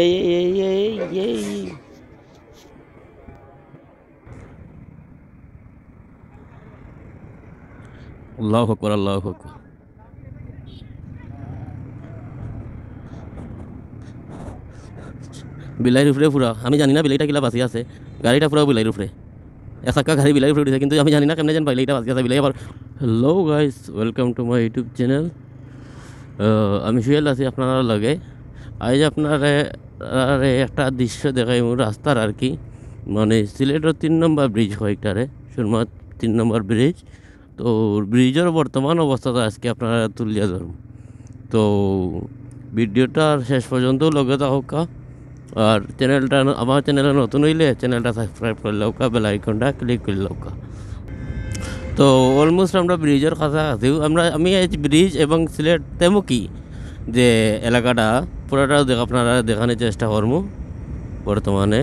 এই এই এই এই আল্লাহু আকবার আল্লাহু আকবার। বিলাইয়ের উপরে পুরা, আমি জানি না বিলাইটা কিলা বাঁচি আছে, গাড়িটা পুরো বিলাইয়ের উপরে, এসাক্কা গাড়ি বিলাইয়ের উপরে উঠেছে, কিন্তু আমি জানি না কেমনে যেন বিলাইটা বাঁচি আছে। বিলাই আবার hello guys, welcome to my YouTube channel. আমি সুয়েল আছি আপনার লগে। আজ আপনার একটা দৃশ্য দেখাই রাস্তার আর কি, মানে সিলেটের 3 নম্বর ব্রিজ কয়েকটারে সুরমা 3 নম্বর ব্রিজ। তো ব্রিজের বর্তমান অবস্থাটা আজকে আপনারা তুলিয়া ধরুন। তো ভিডিওটা শেষ পর্যন্ত লগে থাকা, আর চ্যানেলটা আমার চ্যানেলে নতুন হইলে চ্যানেলটা সাবস্ক্রাইব করে লওকা, বেল আইকনটা ক্লিক করে লওকা। তো অলমোস্ট আমরা ব্রিজের কাছাকাছি, আমি এই ব্রিজ এবং সিলেট তেমুকি যে এলাকাটা পুরোটা আপনারা দেখানোর চেষ্টা করবো বর্তমানে,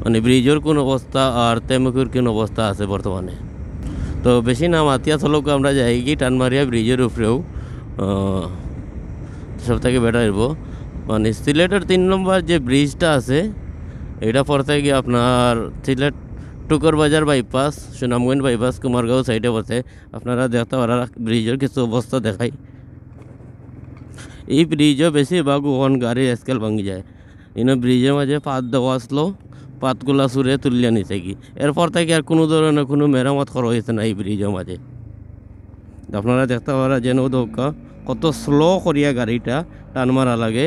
মানে ব্রিজের কোন অবস্থা আর তেমুকির কোন অবস্থা আছে বর্তমানে। তো বেশি না মাতিয়া চলক আমরা যাই কি টানমারিয়া ব্রিজের উপরেও সব থেকে বেটার হইব। মানে সিলেটের 3 নম্বর যে ব্রিজটা আছে, এটা পড়তে গিয়ে আপনার সিলেট টুকর বাজার বাইপাস, সুনামগঞ্জ বাইপাস, কুমারগাঁও সাইডে পড়ছে। আপনারা দেখতে পারা ব্রিজের কিছু অবস্থা দেখাই। এই ব্রিজও বেশিরভাগ ওখান গাড়ির স্কেল ভাঙি যায়। ইনো ব্রিজের মাঝে পাত দেওয়া আসলো, পাতগুলা সুরে তুলিয়া নিছে কি, এরপর থেকে আর কোনো ধরনের কোনো মেরামত করা হয়েছে না এই ব্রিজের মাঝে। আপনারা দেখতে পারা যেন দৌকা কত স্লো করিয়া গাড়িটা টান মারা লাগে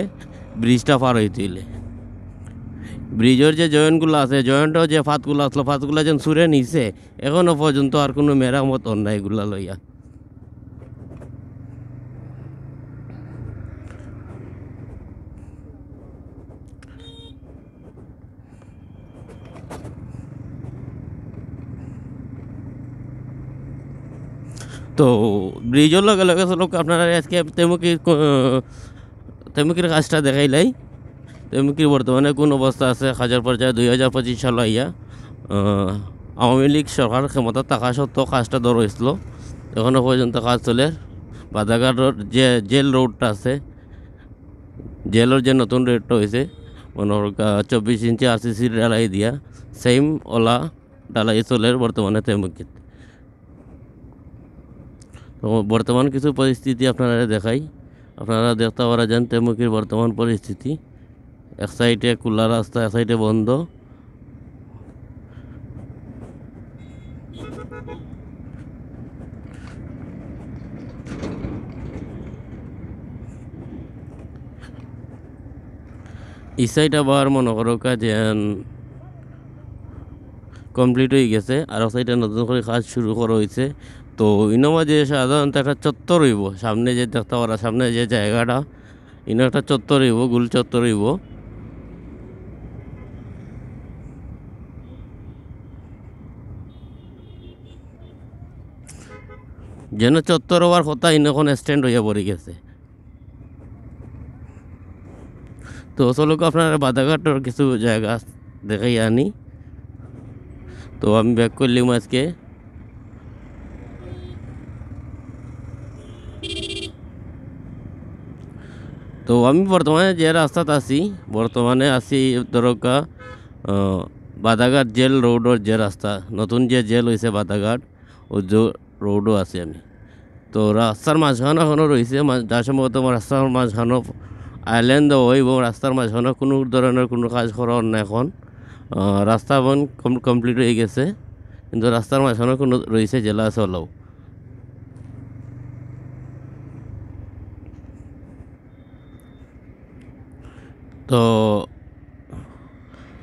ব্রিজটা পার হইতে। ব্রিজের যে জয়েন্টগুলো আছে, জয়েন্টও যে ফাতগুলো আসলো, ফাতগুলো যেন সুরে নিছে, এখনও পর্যন্ত আর কোনো মেরামত হন না এগুলা লইয়া। তো ব্রিজের লগে লগে লোক আপনারা আজকে তেমুকির কাজটা দেখাইলাই। তেমুকির বর্তমানে কোন অবস্থা আছে, কাজের পর্যায়ে 2025 সাল আইয়া আওয়ামী লীগ সরকার ক্ষমতা থাকা সত্ত্বেও কাজটা ধর হয়েছিল, এখনও পর্যন্ত কাজ চলে। বাদাঘাটের যে জেল রোডটা আছে, জেলের যে নতুন রোডটা হয়েছে, মনে 24 ইঞ্চি RCC ডালাই দিয়া সেম ওলা ডালাই চলে বর্তমানে তেমুকিত। তো বর্তমান কিছু পরিস্থিতি আপনারা দেখাই, আপনারা দেখতে পারা যান তেমুকির বর্তমান পরিস্থিতি। এক সাইডে খোলা রাস্তা, এক সাইডে বন্ধ। এই সাইড আবার মনে করো যেন কমপ্লিট হয়ে গেছে, আর সাইডে নতুন করে কাজ শুরু করা হয়েছে। তো ইনোমা যে সাধারণত একটা চত্বর হইব, সামনে যে দেখতে পারা সামনে যে জায়গাটা, ইনো একটা চত্বর হইব, গুল চত্বর হইব। যেন চত্বর হওয়ার কথা, ইনখন স্ট্যান্ড হইয়া পড়ে গেছে। তো চলো আপনারা বাদাঘাটের কিছু জায়গা দেখাই আনি। তো আমি ব্যাক করলাম আজকে। তো আমি বর্তমানে যে রাস্তাতে আছি, ধরকা বাদাঘাট জেল রোডের যে রাস্তা, নতুন যে জেল হয়েছে বাদাঘাট, ও যে রোডও আছি আমি। তো রাস্তার মাঝখানে এখনও রয়েছে, যার সম্ভবত রাস্তার মাঝখানে আইল্যান্ড হইব। রাস্তার মাঝখানে কোনো ধরনের কোনো কাজ করার না এখন। রাস্তা এখন কমপ্লিট হয়ে গেছে, কিন্তু রাস্তার মাঝখানে কোনো রয়েছে জেলা আছে হলেও। তো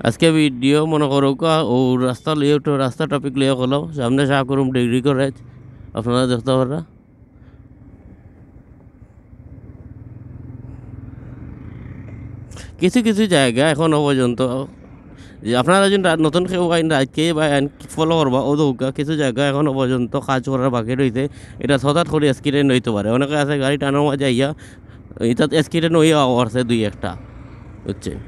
আজকে ভিডিও মনে করো ও রাস্তা লিয়ে উঠো, রাস্তা টপিক লিয়ে হলো সামনে শাহ করুম ডিগ্রি কলেজ, আপনারা দেখতে পারা। কিছু কিছু জায়গা এখনও পর্যন্ত, যে আপনারা যদি নতুন কেউ আইন আজকে বা আইন ফলো করবা, ও দৌকা কিছু জায়গা এখনও পর্যন্ত কাজ করার বাকি রয়েছে। এটা হঠাৎ করে অ্যাক্সিডেন্ট হইতে পারে, অনেকে আছে গাড়ি টানার মাঝে আইয়া এটা অ্যাক্সিডেন্ট হইয়া আসছে 2-1টা, বুঝছেন।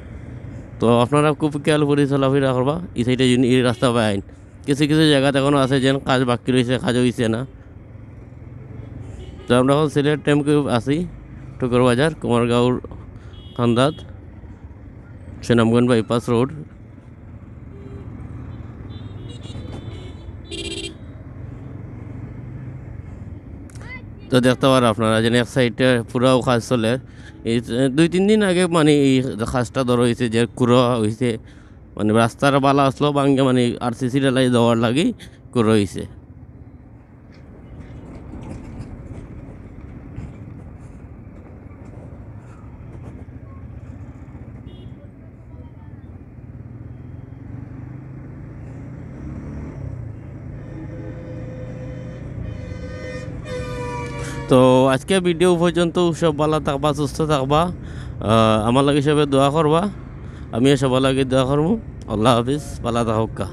তো আপনারা খুব খেয়াল করে চলাফেরা করবা এই সাইডে এই রাস্তা বা আইন। কিছু কিছু জায়গাতে এখনও আছে যেন কাজ বাকি রয়েছে, কাজ হয়েছে না। তো আমরা এখন সিলেট টেমকে আছি, টুকর বাজার, কুমারগাঁওর খান্দাত। Sunamganj bypass road. তো দেখতে পারেন আপনারা যেন এক সাইডে পুরাও কাজ চলে। এই 2-3 দিন আগে মানে এই কাজটা ধরো হয়েছে যে কুড়ো হয়েছে, মানে রাস্তার বালা আসলো ভাঙ্গে মানে আরসিসি ঢালাই দেওয়ার লাগি কুড়ো হয়েছে। তো আজকে ভিডিও পর্যন্ত সব ভালো থাকবা, সুস্থ থাকবা, আমার লাগে সবাই দোয়া করবা, আমিও সবার লাগে দোয়া করবো। আল্লাহ হাফিজ, ভালো থাকা।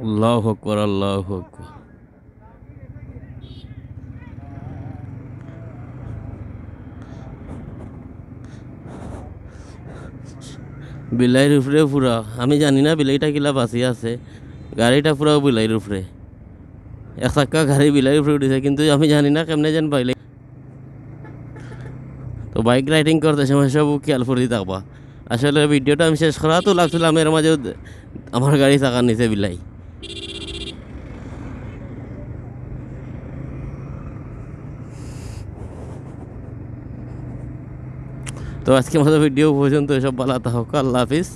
আল্লাহু আকবার, আল্লাহু আকবার। বিলাইয়ের উপরে পুরা, আমি জানি না বিলাইটা কিলা বাঁচিয়ে আছে, গাড়িটা পুরাও বিলাইয়ের উপরে, এক চাক্কা গাড়ি বিলাইয়ের উপরে উঠেছে, কিন্তু আমি জানি না কেমনে যেন পাইলে। তো বাইক রাইডিং করতে সময় সব খেয়াল করে থাকবা। আসলে ভিডিওটা আমি শেষ করা তো লাগছিলাম, এর মাঝে আমার গাড়ি চাকার নিচে বিলাই। তো আজকে আমাদের ভিডিও পর্যন্ত, এসব ভালো থাকুক, আল্লাহ হাফিজ।